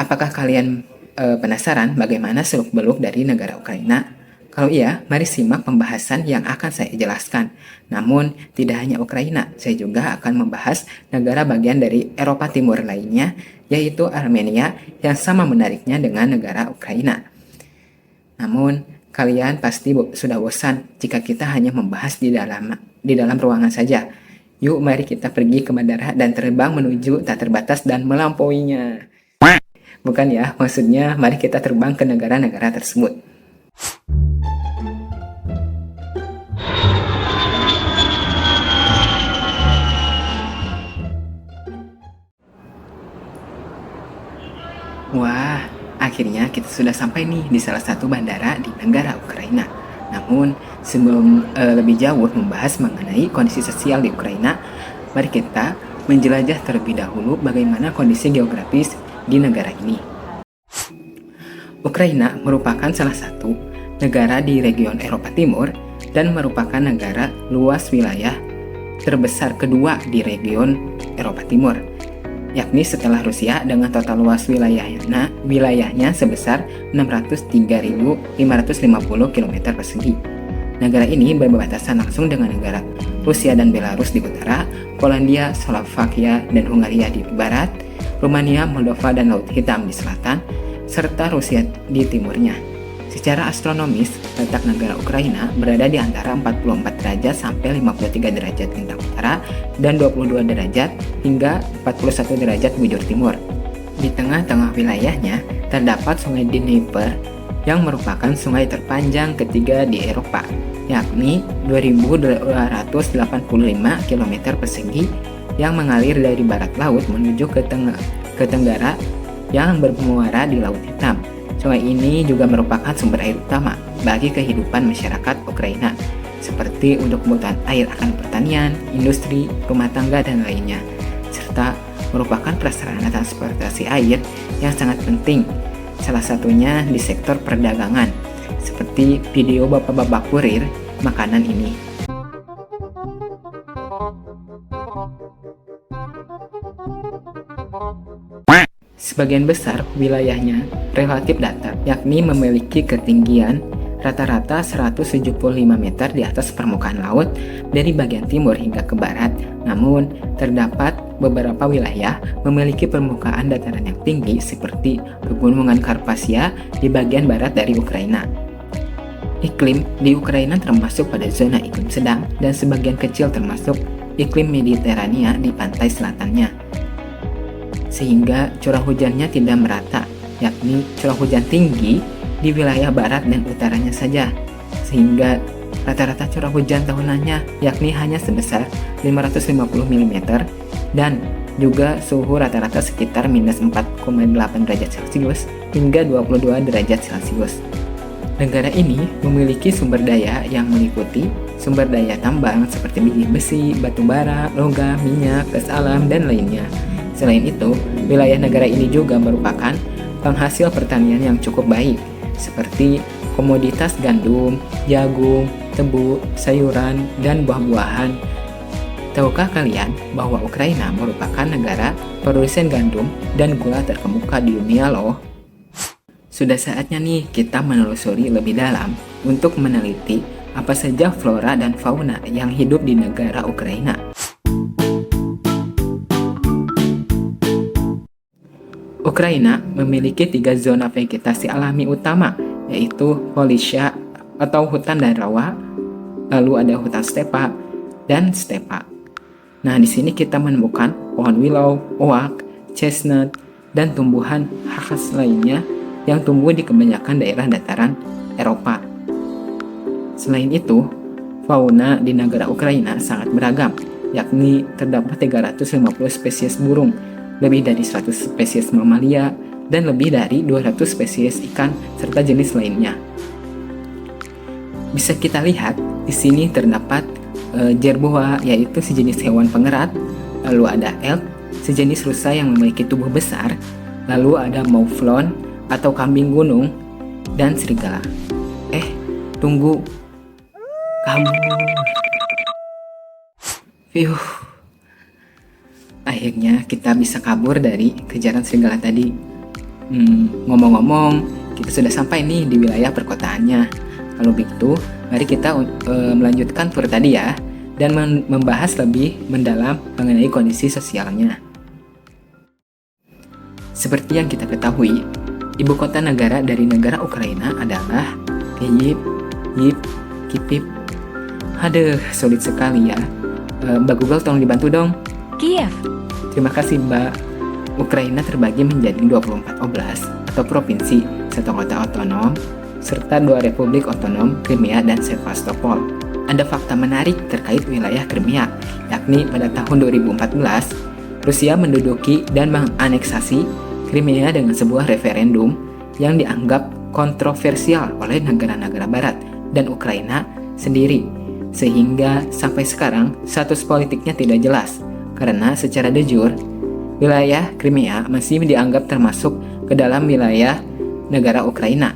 Apakah kalian penasaran bagaimana seluk-beluk dari negara Ukraina? Kalau iya, mari simak pembahasan yang akan saya jelaskan. Namun, tidak hanya Ukraina, saya juga akan membahas negara bagian dari Eropa Timur lainnya, yaitu Armenia yang sama menariknya dengan negara Ukraina. Namun, kalian pasti sudah bosan jika kita hanya membahas di dalam ruangan saja. Yuk, mari kita pergi ke bandara dan terbang menuju tak terbatas dan melampauinya. Bukan ya, maksudnya mari kita terbang ke negara-negara tersebut. Wah, akhirnya kita sudah sampai nih di salah satu bandara di negara Ukraina. Namun, sebelum lebih jauh membahas mengenai kondisi sosial di Ukraina, mari kita menjelajah terlebih dahulu bagaimana kondisi geografis di negara ini. Ukraina merupakan salah satu negara di region Eropa Timur dan merupakan negara luas wilayah terbesar kedua di region Eropa Timur, yakni setelah Rusia dengan total luas wilayahnya sebesar 603.550 km persegi. Negara ini berbatasan langsung dengan negara Rusia dan Belarus di utara, Polandia, Slovakia, dan Hungaria di barat, Rumania, Moldova, dan Laut Hitam di selatan, serta Rusia di timurnya. Secara astronomis, letak negara Ukraina berada di antara 44 derajat sampai 53 derajat lintang utara dan 22 derajat hingga 41 derajat bujur timur. Di tengah-tengah wilayahnya terdapat Sungai Dnieper yang merupakan sungai terpanjang ketiga di Eropa, yakni 2.285 km persegi yang mengalir dari barat laut menuju ke tenggara yang bermuara di Laut Hitam. Sungai ini juga merupakan sumber air utama bagi kehidupan masyarakat Ukraina, seperti untuk kebutuhan air akan pertanian, industri, rumah tangga, dan lainnya, serta merupakan prasarana transportasi air yang sangat penting, salah satunya di sektor perdagangan, seperti video bapak-bapak kurir makanan ini. Sebagian besar wilayahnya relatif datar, yakni memiliki ketinggian rata-rata 175 meter di atas permukaan laut dari bagian timur hingga ke barat. Namun, terdapat beberapa wilayah memiliki permukaan dataran yang tinggi seperti Pegunungan Karpasia di bagian barat dari Ukraina. Iklim di Ukraina termasuk pada zona iklim sedang dan sebagian kecil termasuk iklim Mediterania di pantai selatannya, sehingga curah hujannya tidak merata, yakni curah hujan tinggi di wilayah barat dan utaranya saja, sehingga rata-rata curah hujan tahunannya yakni hanya sebesar 550 mm dan juga suhu rata-rata sekitar minus 4,8 derajat Celcius hingga 22 derajat Celcius. Negara ini memiliki sumber daya yang meliputi sumber daya tambang seperti besi, batu bara, logam, minyak, gas alam, dan lainnya. Selain itu, wilayah negara ini juga merupakan penghasil pertanian yang cukup baik, seperti komoditas gandum, jagung, tebu, sayuran, dan buah-buahan. Tahukah kalian bahwa Ukraina merupakan negara produsen gandum dan gula terkemuka di dunia loh? Sudah saatnya nih kita menelusuri lebih dalam untuk meneliti apa saja flora dan fauna yang hidup di negara Ukraina. Ukraina memiliki 3 zona vegetasi alami utama, yaitu Polisia atau hutan dan rawa, lalu ada hutan stepa, dan stepa. Nah, di sini kita menemukan pohon willow, oak, chestnut, dan tumbuhan khas lainnya yang tumbuh di kebanyakan daerah dataran Eropa. Selain itu, fauna di negara Ukraina sangat beragam, yakni terdapat 350 spesies burung, lebih dari 100 spesies mamalia, dan lebih dari 200 spesies ikan serta jenis lainnya. Bisa kita lihat, di sini terdapat jerboa, yaitu sejenis hewan pengerat, lalu ada elk, sejenis rusa yang memiliki tubuh besar, lalu ada mouflon atau kambing gunung, dan serigala. Tunggu. Kabur. Akhirnya kita bisa kabur dari kejaran serigala tadi. Ngomong-ngomong, kita sudah sampai nih di wilayah perkotaannya. Kalau begitu, mari kita melanjutkan tur tadi ya, dan membahas lebih mendalam mengenai kondisi sosialnya. Seperti yang kita ketahui, ibu kota negara dari negara Ukraina adalah Kyiv. Aduh, sulit sekali ya. Mbak Google tolong dibantu dong. Kiev. Terima kasih Mbak. Ukraina terbagi menjadi 24 oblast atau provinsi, 1 kota otonom, serta 2 republik otonom, Crimea dan Sevastopol. Ada fakta menarik terkait wilayah Crimea, yakni pada tahun 2014, Rusia menduduki dan menganeksasi Crimea dengan sebuah referendum yang dianggap kontroversial oleh negara-negara barat dan Ukraina sendiri, sehingga sampai sekarang status politiknya tidak jelas, karena secara de jure, wilayah Crimea masih dianggap termasuk ke dalam wilayah negara Ukraina.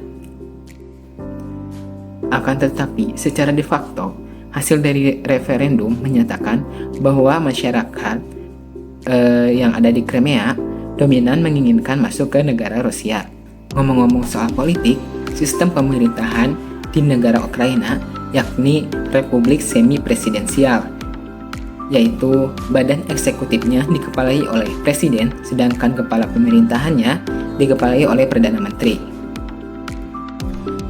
Akan tetapi, secara de facto, hasil dari referendum menyatakan bahwa masyarakat yang ada di Crimea dominan menginginkan masuk ke negara Rusia. Ngomong-ngomong soal politik, sistem pemerintahan di negara Ukraina yakni republik semi-presidensial, yaitu badan eksekutifnya dikepalai oleh presiden, sedangkan kepala pemerintahannya dikepalai oleh perdana menteri.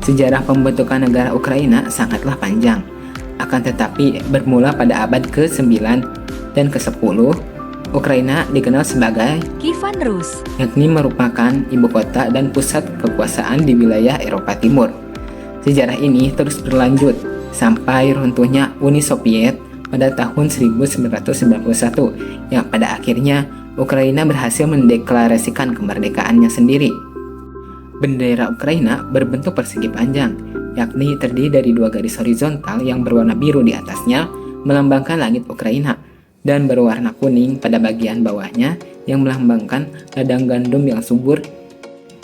Sejarah pembentukan negara Ukraina sangatlah panjang, akan tetapi bermula pada abad ke-9 dan ke-10, Ukraina dikenal sebagai Kievan Rus, yakni merupakan ibu kota dan pusat kekuasaan di wilayah Eropa Timur. Sejarah ini terus berlanjut sampai runtuhnya Uni Soviet pada tahun 1991, yang pada akhirnya Ukraina berhasil mendeklarasikan kemerdekaannya sendiri. Bendera Ukraina berbentuk persegi panjang, yakni terdiri dari 2 garis horizontal yang berwarna biru di atasnya melambangkan langit Ukraina, dan berwarna kuning pada bagian bawahnya yang melambangkan ladang gandum yang subur.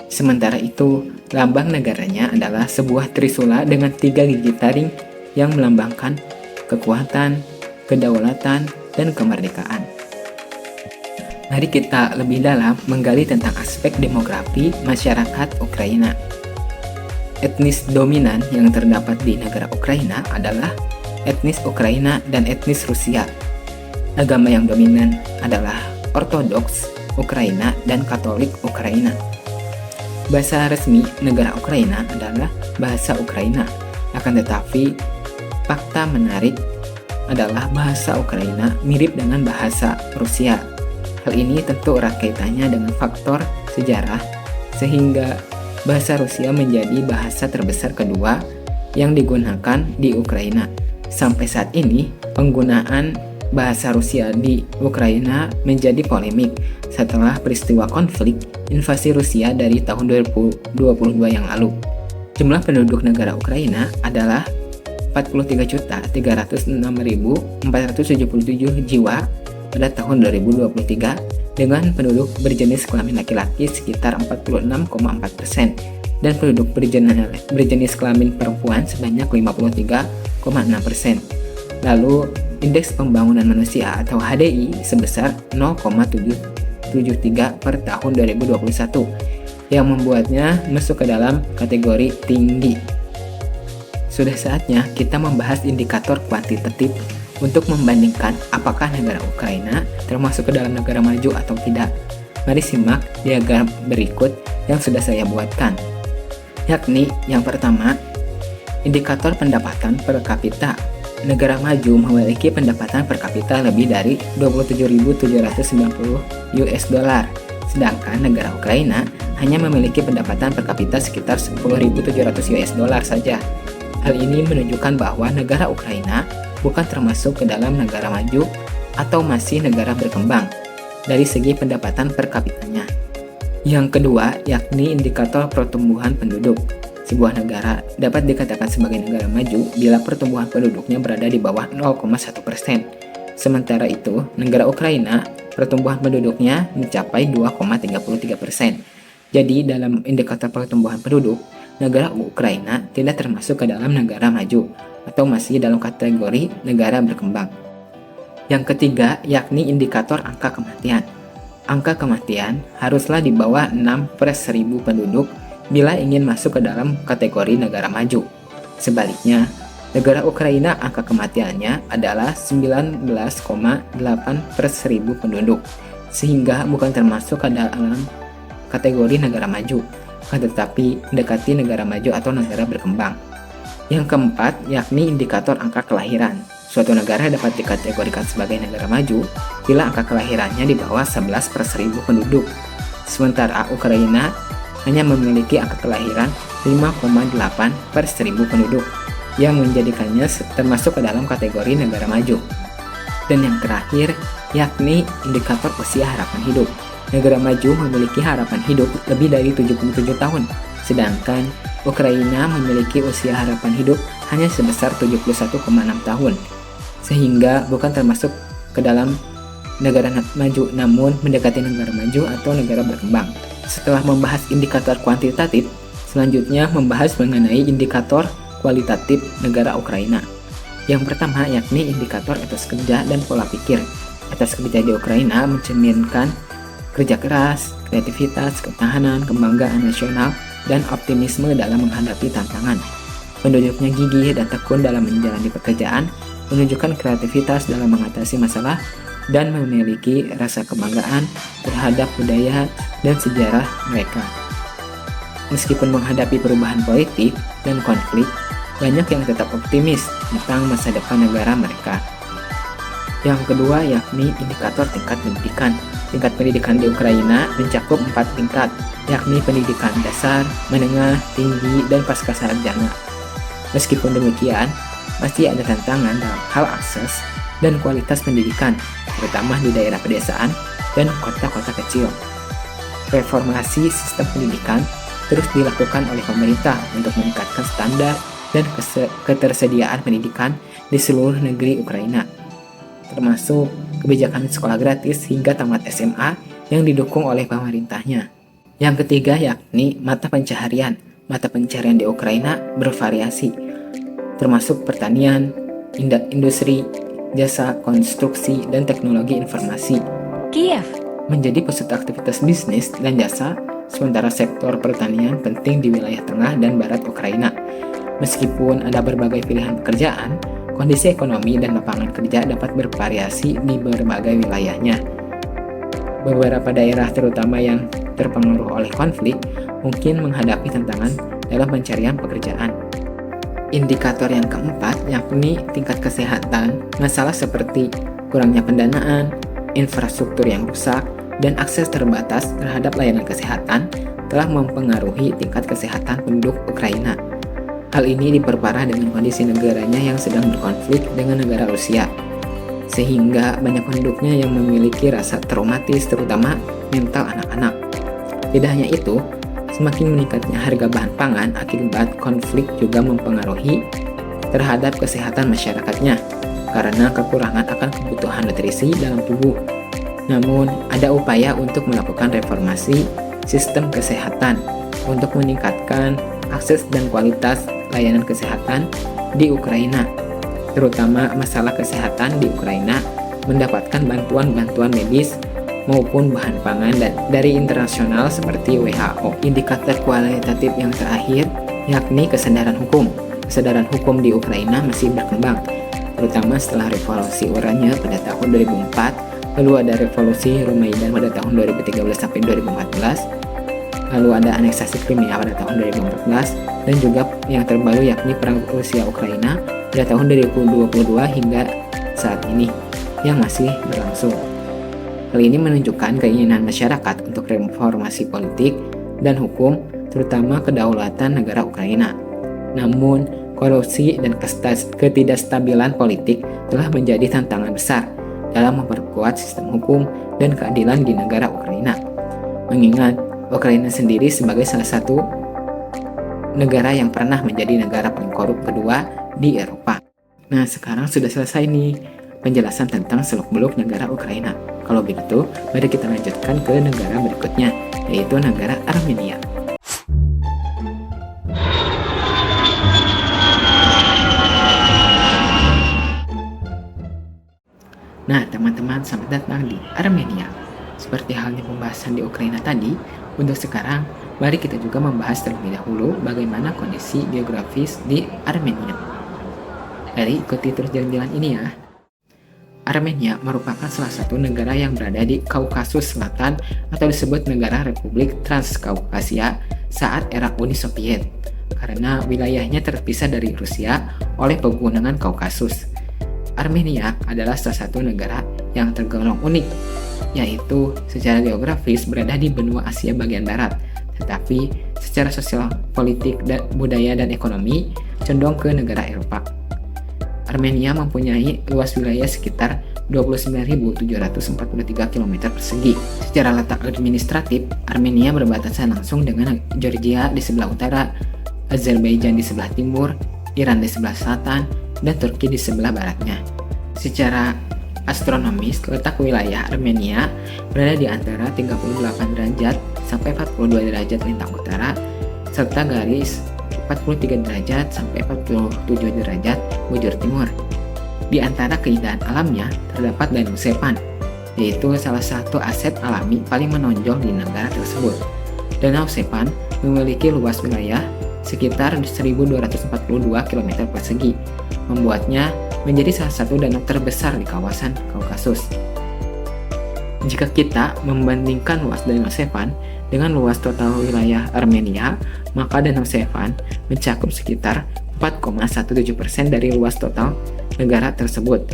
Sementara itu, lambang negaranya adalah sebuah trisula dengan 3 gigi taring yang melambangkan kekuatan, kedaulatan, dan kemerdekaan. Mari kita lebih dalam menggali tentang aspek demografi masyarakat Ukraina. Etnis dominan yang terdapat di negara Ukraina adalah etnis Ukraina dan etnis Rusia. Agama yang dominan adalah Ortodoks Ukraina dan Katolik Ukraina. Bahasa resmi negara Ukraina adalah bahasa Ukraina. Akan tetapi, fakta menarik adalah bahasa Ukraina mirip dengan bahasa Rusia. Hal ini tentu erat kaitannya dengan faktor sejarah, sehingga bahasa Rusia menjadi bahasa terbesar kedua yang digunakan di Ukraina. Sampai saat ini, penggunaan bahasa Rusia di Ukraina menjadi polemik setelah peristiwa konflik invasi Rusia dari tahun 2022 yang lalu. Jumlah penduduk negara Ukraina adalah 43.306.477 jiwa pada tahun 2023, dengan penduduk berjenis kelamin laki-laki sekitar 46,4% dan penduduk berjenis kelamin perempuan sebanyak 53,6%. Lalu, indeks pembangunan manusia atau HDI sebesar 0,773 per tahun 2021, yang membuatnya masuk ke dalam kategori tinggi. Sudah saatnya kita membahas indikator kuantitatif untuk membandingkan apakah negara Ukraina termasuk ke dalam negara maju atau tidak. Mari simak diagram berikut yang sudah saya buatkan. Yakni yang pertama, indikator pendapatan per kapita. Negara maju memiliki pendapatan per kapita lebih dari 27.790 US dollar, sedangkan negara Ukraina hanya memiliki pendapatan per kapita sekitar 10.700 US dollar saja. Hal ini menunjukkan bahwa negara Ukraina bukan termasuk ke dalam negara maju atau masih negara berkembang dari segi pendapatan per kapitanya. Yang kedua, yakni indikator pertumbuhan penduduk. Sebuah negara dapat dikatakan sebagai negara maju bila pertumbuhan penduduknya berada di bawah 0,1%. Sementara itu, negara Ukraina pertumbuhan penduduknya mencapai 2,33%. Jadi, dalam indikator pertumbuhan penduduk, negara Ukraina tidak termasuk ke dalam negara maju atau masih dalam kategori negara berkembang. Yang ketiga, yakni indikator angka kematian. Angka kematian haruslah di bawah 6 per 1000 penduduk bila ingin masuk ke dalam kategori negara maju. Sebaliknya, negara Ukraina angka kematiannya adalah 19,8 per 1000 penduduk, sehingga bukan termasuk ke dalam kategori negara maju, tetapi mendekati negara maju atau negara berkembang. Yang keempat, yakni indikator angka kelahiran. Suatu negara dapat dikategorikan sebagai negara maju bila angka kelahirannya di bawah 11 per 1000 penduduk. Sementara Ukraina hanya memiliki angka kelahiran 5,8 per 1000 penduduk, yang menjadikannya termasuk ke dalam kategori negara maju. Dan yang terakhir, yakni indikator usia harapan hidup. Negara maju memiliki harapan hidup lebih dari 77 tahun, sedangkan Ukraina memiliki usia harapan hidup hanya sebesar 71,6 tahun, sehingga bukan termasuk ke dalam negara maju, namun mendekati negara maju atau negara berkembang. Setelah membahas indikator kuantitatif, selanjutnya membahas mengenai indikator kualitatif negara Ukraina. Yang pertama yakni indikator etos kerja dan pola pikir. Etos kerja di Ukraina mencerminkan kerja keras, kreativitas, ketahanan, kebanggaan nasional, dan optimisme dalam menghadapi tantangan. Penduduknya gigih dan tekun dalam menjalani pekerjaan, menunjukkan kreativitas dalam mengatasi masalah, dan memiliki rasa kebanggaan terhadap budaya dan sejarah mereka. Meskipun menghadapi perubahan politik dan konflik, banyak yang tetap optimis tentang masa depan negara mereka. Yang kedua yakni indikator tingkat pendidikan. Tingkat pendidikan di Ukraina mencakup 4 tingkat, yakni pendidikan dasar, menengah, tinggi, dan pascasarjana. Meskipun demikian, masih ada tantangan dalam hal akses dan kualitas pendidikan, terutama di daerah pedesaan dan kota-kota kecil. Reformasi sistem pendidikan terus dilakukan oleh pemerintah untuk meningkatkan standar dan ketersediaan pendidikan di seluruh negeri Ukraina, termasuk kebijakan sekolah gratis hingga tamat SMA yang didukung oleh pemerintahnya. Yang ketiga yakni mata pencaharian. Mata pencaharian di Ukraina bervariasi, termasuk pertanian, industri, jasa, konstruksi, dan teknologi informasi. Kiev Menjadi pusat aktivitas bisnis dan jasa, sementara sektor pertanian penting di wilayah tengah dan barat Ukraina. Meskipun ada berbagai pilihan pekerjaan, kondisi ekonomi dan lapangan kerja dapat bervariasi di berbagai wilayahnya. Beberapa daerah terutama yang terpengaruh oleh konflik mungkin menghadapi tantangan dalam pencarian pekerjaan. Indikator yang keempat yakni tingkat kesehatan. Masalah seperti kurangnya pendanaan, infrastruktur yang rusak, dan akses terbatas terhadap layanan kesehatan telah mempengaruhi tingkat kesehatan penduduk Ukraina. Hal ini diperparah dengan kondisi negaranya yang sedang berkonflik dengan negara Rusia, sehingga banyak penduduknya yang memiliki rasa traumatis, terutama mental anak-anak. Tidak hanya itu, semakin meningkatnya harga bahan pangan akibat konflik juga mempengaruhi terhadap kesehatan masyarakatnya, karena kekurangan akan kebutuhan nutrisi dalam tubuh. Namun, ada upaya untuk melakukan reformasi sistem kesehatan untuk meningkatkan akses dan kualitas layanan kesehatan di Ukraina, terutama masalah kesehatan di Ukraina mendapatkan bantuan-bantuan medis maupun bahan pangan dari internasional seperti WHO. Indikator kualitatif yang terakhir yakni kesadaran hukum. Kesadaran hukum di Ukraina masih berkembang, terutama setelah revolusi oranye pada tahun 2004, lalu ada revolusi Romaidan pada tahun 2013 sampai 2014, lalu ada aneksasi Crimea pada tahun 2014, dan juga yang terbaru yakni perang Rusia-Ukraina pada tahun 2022 hingga saat ini yang masih berlangsung. Hal ini menunjukkan keinginan masyarakat untuk reformasi politik dan hukum, terutama kedaulatan negara Ukraina. Namun, korupsi dan ketidakstabilan politik telah menjadi tantangan besar dalam memperkuat sistem hukum dan keadilan di negara Ukraina. Mengingat Ukraina sendiri sebagai salah satu negara yang pernah menjadi negara paling korup kedua di Eropa. Nah, sekarang sudah selesai nih penjelasan tentang seluk-beluk negara Ukraina. Kalau begitu, mari kita lanjutkan ke negara berikutnya, yaitu negara Armenia. Nah, teman-teman, selamat datang di Armenia. Seperti halnya pembahasan di Ukraina tadi, untuk sekarang, mari kita juga membahas terlebih dahulu bagaimana kondisi geografis di Armenia. Mari ikuti terus jalan-jalan ini ya. Armenia merupakan salah satu negara yang berada di Kaukasus Selatan atau disebut negara Republik Transkaukasia saat era Uni Soviet, karena wilayahnya terpisah dari Rusia oleh pegunungan Kaukasus. Armenia adalah salah satu negara yang tergolong unik, yaitu secara geografis berada di benua Asia bagian barat, tetapi secara sosial, politik, budaya, dan ekonomi condong ke negara Eropa. Armenia mempunyai luas wilayah sekitar 29.743 km persegi. Secara letak administratif, Armenia berbatasan langsung dengan Georgia di sebelah utara, Azerbaijan di sebelah timur, Iran di sebelah selatan, dan Turki di sebelah baratnya. Secara astronomis, letak wilayah Armenia berada di antara 38 derajat sampai 42 derajat lintang utara, serta garis 43 derajat sampai 47 derajat bujur timur. Di antara keindahan alamnya terdapat Danau Sepan, yaitu salah satu aset alami paling menonjol di negara tersebut. Danau Sepan memiliki luas wilayah sekitar 1.242 km persegi, membuatnya menjadi salah satu danau terbesar di kawasan Kaukasus. Jika kita membandingkan luas Danau Sepan dengan luas total wilayah Armenia, maka Danau Sepan mencakup sekitar 4,17% dari luas total negara tersebut.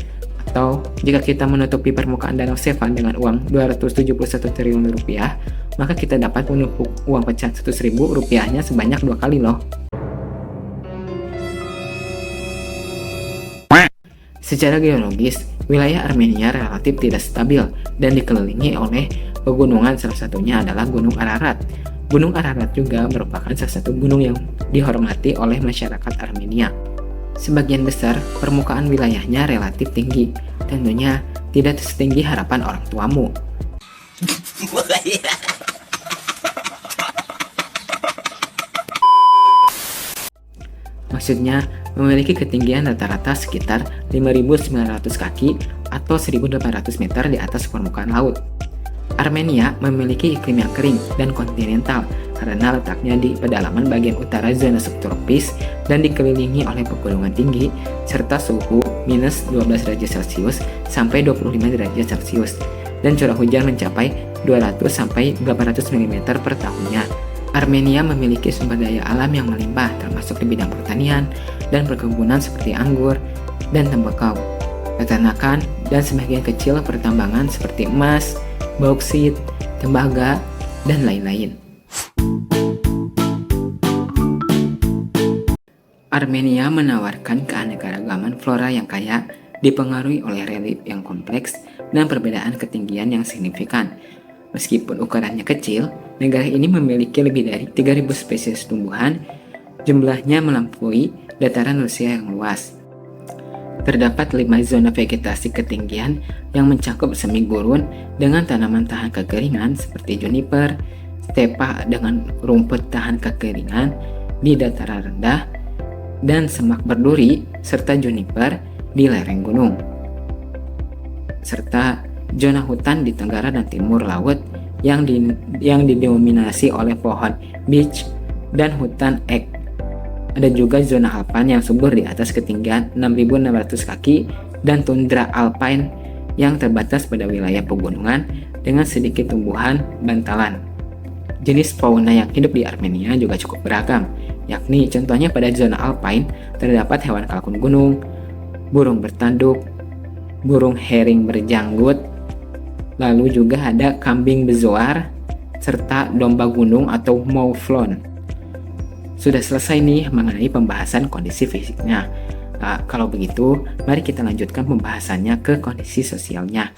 Atau jika kita menutupi permukaan Danau Sepan dengan uang 271 triliun rupiah, maka kita dapat menumpuk uang pecahan 100.000 rupiahnya sebanyak 2 kali loh. Secara geologis, wilayah Armenia relatif tidak stabil dan dikelilingi oleh pegunungan, salah satunya adalah Gunung Ararat. Gunung Ararat juga merupakan salah satu gunung yang dihormati oleh masyarakat Armenia. Sebagian besar permukaan wilayahnya relatif tinggi, tentunya tidak setinggi harapan orang tuamu. Maksudnya, memiliki ketinggian rata-rata sekitar 5.900 kaki atau 1.800 meter di atas permukaan laut. Armenia memiliki iklim yang kering dan kontinental karena letaknya di pedalaman bagian utara zona subtropis dan dikelilingi oleh pegunungan tinggi serta suhu minus 12 derajat Celcius sampai 25 derajat Celcius dan curah hujan mencapai 200 sampai 800 mm per tahunnya. Armenia memiliki sumber daya alam yang melimpah termasuk di bidang pertanian dan perkebunan seperti anggur dan tembakau, peternakan, dan sebagian kecil pertambangan seperti emas, bauksit, tembaga, dan lain-lain. Armenia menawarkan keanekaragaman flora yang kaya, dipengaruhi oleh relief yang kompleks dan perbedaan ketinggian yang signifikan. Meskipun ukurannya kecil, negara ini memiliki lebih dari 3.000 spesies tumbuhan, jumlahnya melampaui dataran Rusia yang luas. Terdapat 5 zona vegetasi ketinggian yang mencakup semi gurun dengan tanaman tahan kekeringan seperti juniper, stepa dengan rumput tahan kekeringan di dataran rendah, dan semak berduri serta juniper di lereng gunung, serta zona hutan di tenggara dan timur laut yang didominasi oleh pohon beech dan hutan ek. Ada juga zona alpine yang subur di atas ketinggian 6.600 kaki dan tundra alpine yang terbatas pada wilayah pegunungan dengan sedikit tumbuhan bantalan. Jenis fauna yang hidup di Armenia juga cukup beragam, yakni contohnya pada zona alpine terdapat hewan kalkun gunung, burung bertanduk, burung herring berjanggut, lalu juga ada kambing bezoar, serta domba gunung atau mouflon. Sudah selesai nih mengenai pembahasan kondisi fisiknya. Kalau begitu, mari kita lanjutkan pembahasannya ke kondisi sosialnya.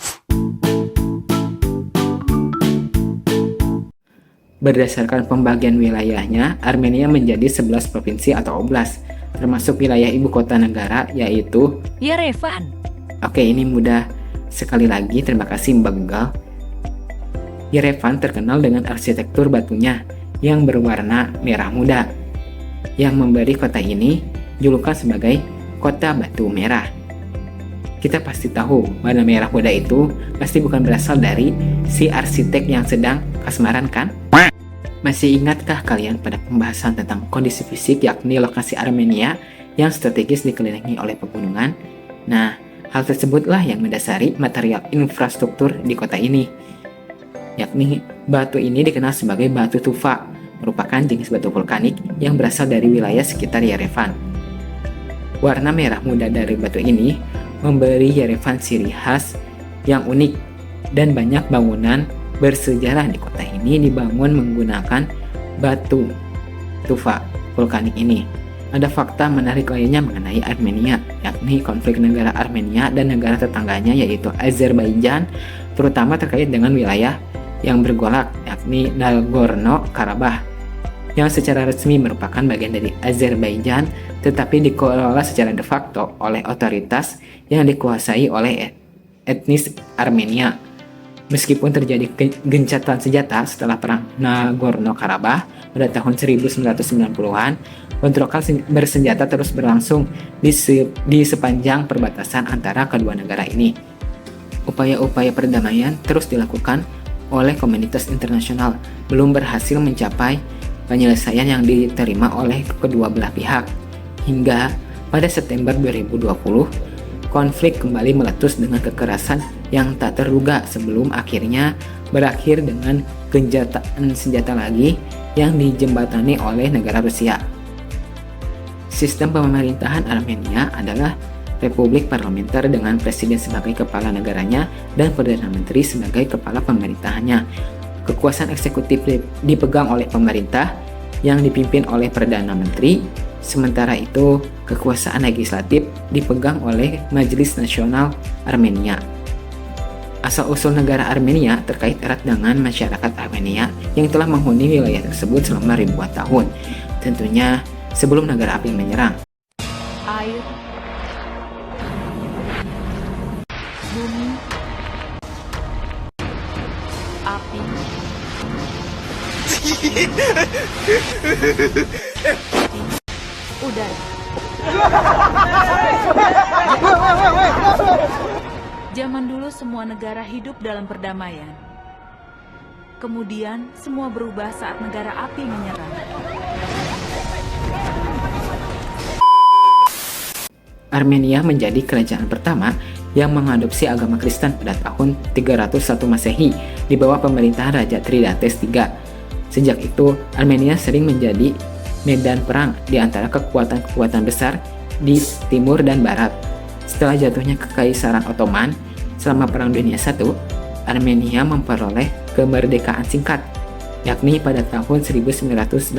Berdasarkan pembagian wilayahnya, Armenia menjadi 11 provinsi atau oblast, termasuk wilayah ibu kota negara yaitu Yerevan. Oke, ini mudah. Sekali lagi, terima kasih Mbak Google. Yerevan terkenal dengan arsitektur batunya yang berwarna merah muda, yang memberi kota ini julukan sebagai kota batu merah. Kita pasti tahu warna merah muda itu pasti bukan berasal dari si arsitek yang sedang kasmaran kan? Masih ingatkah kalian pada pembahasan tentang kondisi fisik yakni lokasi Armenia yang strategis dikelilingi oleh pegunungan? Nah, hal tersebutlah yang mendasari material infrastruktur di kota ini. Yakni batu ini dikenal sebagai batu tufa, merupakan jenis batu vulkanik yang berasal dari wilayah sekitar Yerevan. Warna merah muda dari batu ini memberi Yerevan ciri khas yang unik dan banyak bangunan bersejarah di kota ini dibangun menggunakan batu tufa vulkanik ini. Ada fakta menarik lainnya mengenai Armenia, yakni konflik negara Armenia dan negara tetangganya yaitu Azerbaijan, terutama terkait dengan wilayah yang bergolak, yakni Nagorno-Karabakh, yang secara resmi merupakan bagian dari Azerbaijan, tetapi dikelola secara de facto oleh otoritas yang dikuasai oleh etnis Armenia. Meskipun terjadi gencatan senjata setelah perang Nagorno-Karabakh pada tahun 1990-an, bentrokan bersenjata terus berlangsung di sepanjang perbatasan antara kedua negara ini. Upaya-upaya perdamaian terus dilakukan oleh komunitas internasional, belum berhasil mencapai penyelesaian yang diterima oleh kedua belah pihak. Hingga pada September 2020, konflik kembali meletus dengan kekerasan yang tak terduga sebelum akhirnya berakhir dengan gencatan senjata lagi yang dijembatani oleh negara Rusia. Sistem pemerintahan Armenia adalah republik parlementer dengan presiden sebagai kepala negaranya dan perdana menteri sebagai kepala pemerintahannya. Kekuasaan eksekutif dipegang oleh pemerintah yang dipimpin oleh perdana menteri, sementara itu kekuasaan legislatif dipegang oleh Majelis Nasional Armenia. Asal-usul negara Armenia terkait erat dengan masyarakat Armenia yang telah menghuni wilayah tersebut selama ribuan tahun, tentunya sebelum negara api menyerang. Air, bumi, api, udara. Zaman dulu semua negara hidup dalam perdamaian. Kemudian semua berubah saat negara api menyerang. Armenia menjadi kerajaan pertama yang mengadopsi agama Kristen pada tahun 301 Masehi di bawah pemerintahan Raja Tridates III. Sejak itu, Armenia sering menjadi medan perang di antara kekuatan-kekuatan besar di timur dan barat. Setelah jatuhnya Kekaisaran Ottoman selama Perang Dunia I, Armenia memperoleh kemerdekaan singkat, yakni pada tahun 1918,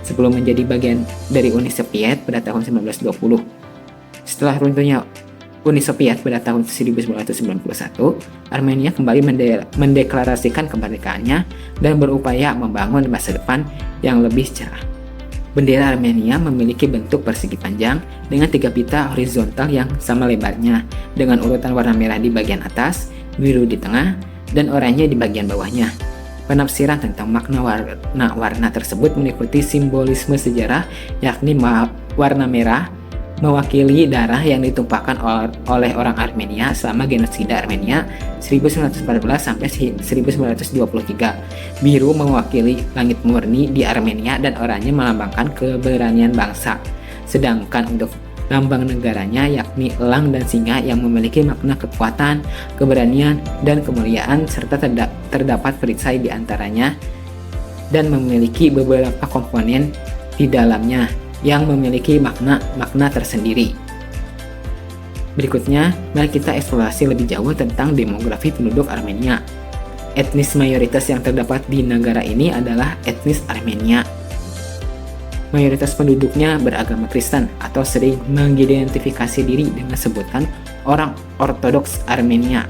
sebelum menjadi bagian dari Uni Soviet pada tahun 1920. Setelah runtuhnya Uni Soviet pada tahun 1991, Armenia kembali mendeklarasikan kemerdekaannya dan berupaya membangun masa depan yang lebih cerah. Bendera Armenia memiliki bentuk persegi panjang dengan 3 pita horizontal yang sama lebarnya, dengan urutan warna merah di bagian atas, biru di tengah, dan oranye di bagian bawahnya. Penafsiran tentang makna warna tersebut mengikuti simbolisme sejarah, yakni warna merah mewakili darah yang ditumpahkan oleh orang Armenia selama genosida Armenia 1914 sampai 1923. Biru mewakili langit murni di Armenia dan oranye melambangkan keberanian bangsa. Sedangkan untuk lambang negaranya yakni elang dan singa yang memiliki makna kekuatan, keberanian, dan kemuliaan serta terdapat perisai di antaranya dan memiliki beberapa komponen di dalamnya yang memiliki makna tersendiri. Berikutnya, mari kita eksplorasi lebih jauh tentang demografi penduduk Armenia. Etnis mayoritas yang terdapat di negara ini adalah etnis Armenia. Mayoritas penduduknya beragama Kristen atau sering mengidentifikasi diri dengan sebutan orang Ortodoks Armenia.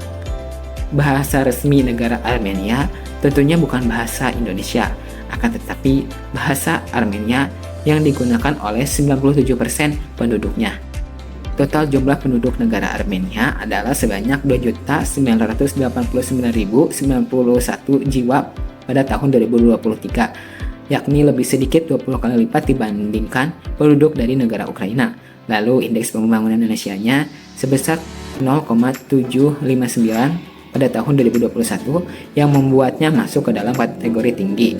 Bahasa resmi negara Armenia tentunya bukan bahasa Indonesia, akan tetapi bahasa Armenia yang digunakan oleh 97% penduduknya. Total jumlah penduduk negara Armenia adalah sebanyak 2.989.091 jiwa pada tahun 2023, yakni lebih sedikit 20 kali lipat dibandingkan penduduk dari negara Ukraina. Lalu indeks pembangunan Indonesia-nya sebesar 0,759 pada tahun 2021 yang membuatnya masuk ke dalam kategori tinggi.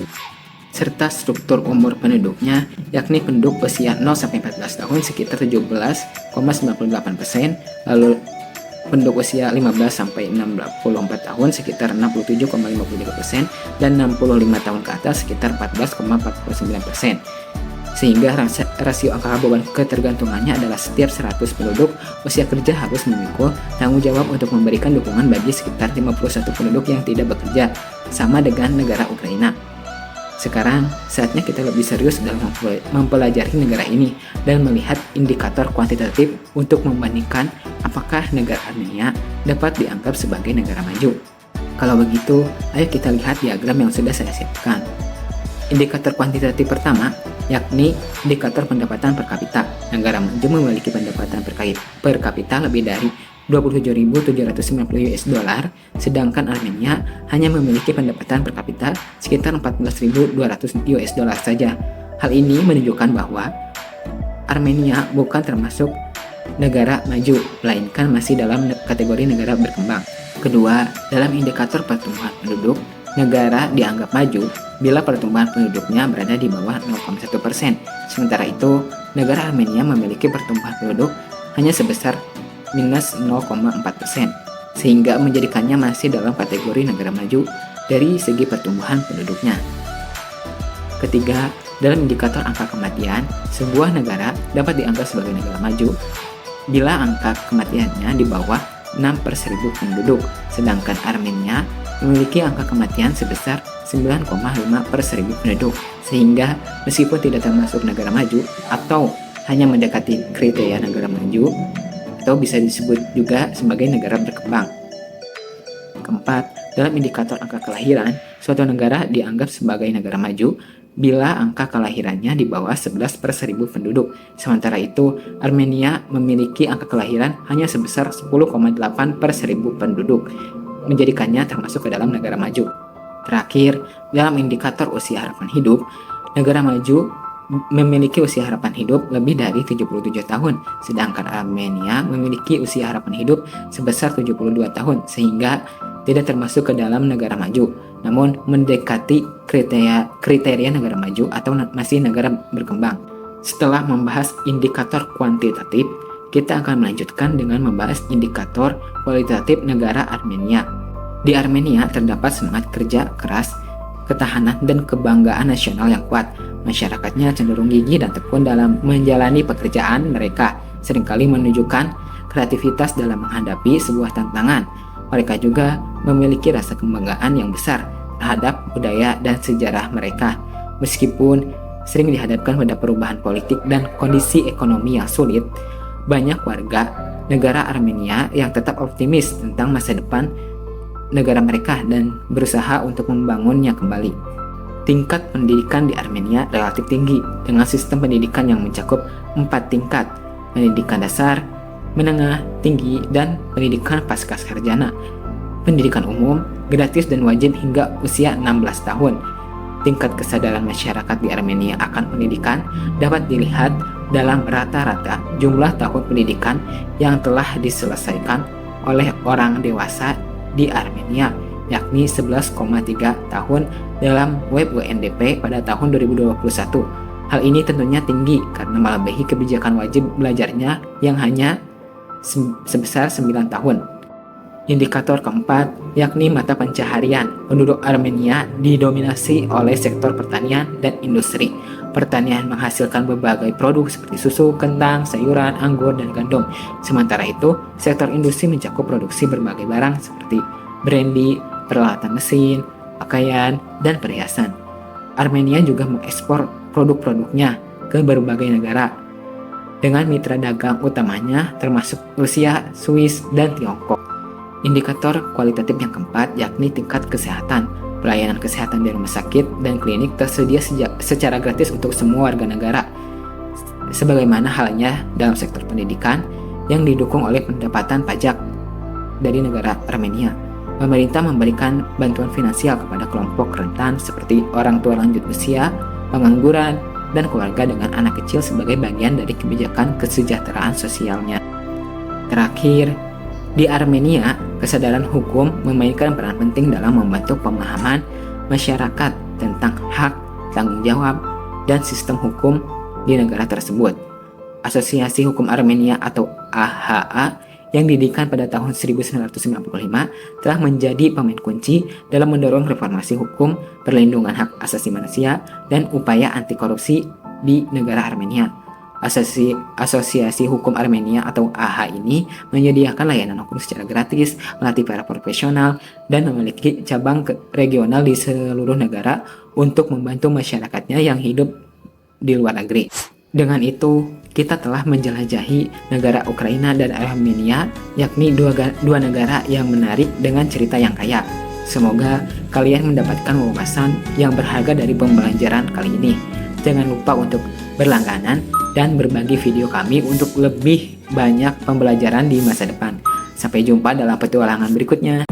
Serta struktur umur penduduknya, yakni penduduk usia 0-14 tahun sekitar 17,98%, lalu penduduk usia 15-64 tahun sekitar 67,53%, dan 65 tahun ke atas sekitar 14,49%. Sehingga rasio angka beban ketergantungannya adalah setiap 100 penduduk usia kerja harus memikul tanggung jawab untuk memberikan dukungan bagi sekitar 51 penduduk yang tidak bekerja, sama dengan negara Ukraina. Sekarang, saatnya kita lebih serius dalam mempelajari negara ini dan melihat indikator kuantitatif untuk membandingkan apakah negara Armenia dapat dianggap sebagai negara maju. Kalau begitu, ayo kita lihat diagram yang sudah saya siapkan. Indikator kuantitatif pertama, yakni indikator pendapatan per kapita. Negara maju memiliki pendapatan per kapita lebih dari 27.790 US dollar, sedangkan Armenia hanya memiliki pendapatan per kapita sekitar 14.200 US dollar saja. Hal ini menunjukkan bahwa Armenia bukan termasuk negara maju, melainkan masih dalam kategori negara berkembang. Kedua, dalam indikator pertumbuhan penduduk, negara dianggap maju bila pertumbuhan penduduknya berada di bawah 0,1%. Sementara itu, negara Armenia memiliki pertumbuhan penduduk hanya sebesar minus 0,4%, sehingga menjadikannya masih dalam kategori negara maju dari segi pertumbuhan penduduknya. Ketiga, dalam indikator angka kematian, sebuah negara dapat dianggap sebagai negara maju bila angka kematiannya di bawah 6 per 1000 penduduk, sedangkan Armenia memiliki angka kematian sebesar 9,5 per 1000 penduduk, sehingga meskipun tidak termasuk negara maju atau hanya mendekati kriteria negara maju, atau bisa disebut juga sebagai negara berkembang. Keempat, dalam indikator angka kelahiran, suatu negara dianggap sebagai negara maju bila angka kelahirannya di bawah 11 per 1000 penduduk. Sementara itu, Armenia memiliki angka kelahiran hanya sebesar 10,8 per 1000 penduduk, menjadikannya termasuk ke dalam negara maju. Terakhir, dalam indikator usia harapan hidup, negara maju memiliki usia harapan hidup lebih dari 77 tahun, sedangkan Armenia memiliki usia harapan hidup sebesar 72 tahun, sehingga tidak termasuk ke dalam negara maju, namun mendekati kriteria negara maju atau masih negara berkembang. Setelah membahas indikator kuantitatif, kita akan melanjutkan dengan membahas indikator kualitatif negara Armenia. Di Armenia terdapat semangat kerja keras, ketahanan, dan kebanggaan nasional yang kuat. Masyarakatnya cenderung gigih dan tekun dalam menjalani pekerjaan mereka, seringkali menunjukkan kreativitas dalam menghadapi sebuah tantangan. Mereka juga memiliki rasa kebanggaan yang besar terhadap budaya dan sejarah mereka. Meskipun sering dihadapkan pada perubahan politik dan kondisi ekonomi yang sulit, banyak warga negara Armenia yang tetap optimis tentang masa depan negara mereka dan berusaha untuk membangunnya kembali. Tingkat pendidikan di Armenia relatif tinggi dengan sistem pendidikan yang mencakup 4 tingkat: pendidikan dasar, menengah, tinggi, dan pendidikan pascasarjana. Pendidikan umum gratis dan wajib hingga usia 16 tahun. Tingkat kesadaran masyarakat di Armenia akan pendidikan dapat dilihat dalam rata-rata jumlah tahun pendidikan yang telah diselesaikan oleh orang dewasa di Armenia, yakni 11,3 tahun dalam web UNDP pada tahun 2021. Hal ini tentunya tinggi karena melebihi kebijakan wajib belajarnya yang hanya sebesar 9 tahun. Indikator keempat, yakni mata pencaharian. Penduduk Armenia didominasi oleh sektor pertanian dan industri. Pertanian menghasilkan berbagai produk seperti susu, kentang, sayuran, anggur, dan gandum. Sementara itu, sektor industri mencakup produksi berbagai barang seperti brandy, peralatan mesin, pakaian, dan perhiasan. Armenia juga mengekspor produk-produknya ke berbagai negara dengan mitra dagang utamanya termasuk Rusia, Swiss, dan Tiongkok. Indikator kualitatif yang keempat yakni tingkat kesehatan. Pelayanan kesehatan di rumah sakit dan klinik tersedia secara gratis untuk semua warga negara. Sebagaimana halnya dalam sektor pendidikan yang didukung oleh pendapatan pajak dari negara Armenia. Pemerintah memberikan bantuan finansial kepada kelompok rentan seperti orang tua lanjut usia, pengangguran, dan keluarga dengan anak kecil sebagai bagian dari kebijakan kesejahteraan sosialnya. Terakhir, terakhir, di Armenia, kesadaran hukum memainkan peran penting dalam membantu pemahaman masyarakat tentang hak, tanggung jawab, dan sistem hukum di negara tersebut. Asosiasi Hukum Armenia atau AHA yang didirikan pada tahun 1995 telah menjadi pemain kunci dalam mendorong reformasi hukum, perlindungan hak asasi manusia, dan upaya anti korupsi di negara Armenia. Asosiasi Hukum Armenia atau AHA ini menyediakan layanan hukum secara gratis, melatih para profesional, dan memiliki cabang regional di seluruh negara untuk membantu masyarakatnya yang hidup di luar negeri. Dengan itu, kita telah menjelajahi negara Ukraina dan Armenia, yakni dua negara yang menarik dengan cerita yang kaya. Semoga kalian mendapatkan wawasan yang berharga dari pembelajaran kali ini. Jangan lupa untuk berlangganan dan berbagi video kami untuk lebih banyak pembelajaran di masa depan. Sampai jumpa dalam petualangan berikutnya.